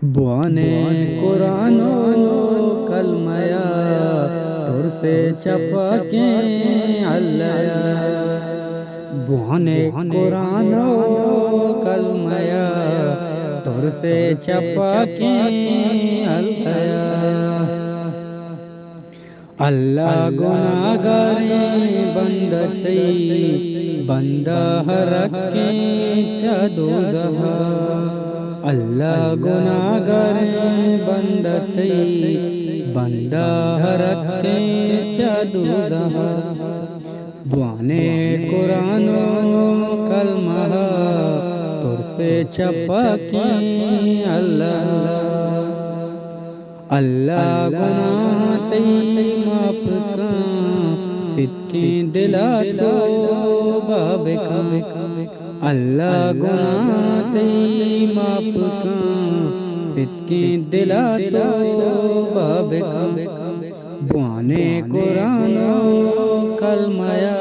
بوانے قرآن و کلمیا تر سے چھپا کے اللہ بوانے قرآن و کلمیا تر سے چھپا کے اللہ اللہ گناہگاریں بندتی بندہ رکھیں چدو زہا اللہ گناہگاریں بندتی بندہ رکھیں چدو زہا بوانے قرآن و کلمہ تر سے چھپا کے اللہ اللہ گناہ تی معاف کن صدقیں دلا تو باب کن اللہ گناہ تی معاف کن صدقیں دلا تو باب کن بوانے قرآن و کلمیا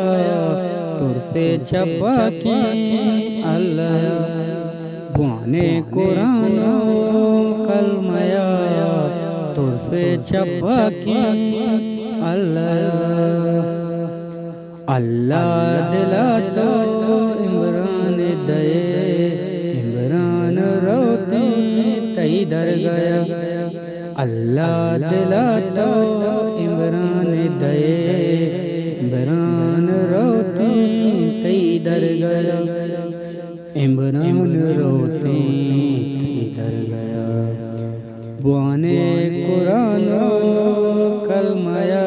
تر سے چھپا کے اللہ بوانے قرآن و کلمیا تر سے چھپا کے اللہ اللہ دلا تو عمران دے عمران روتے تی در گیا اللہ دلا تو عمران دے عمران روتے تی در گیا عمران روتے تی در گیا بوانے قرآن و کلمیا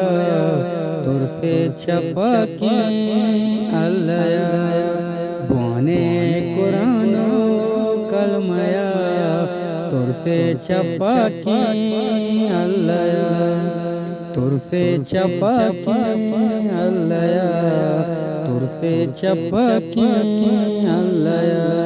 تر سے چھپا کے اللہ بوانے قرآن و کلمیا تر سے چھپا کے اللہ تر سے چھپا کے اللہ تر سے چھپا کے اللہ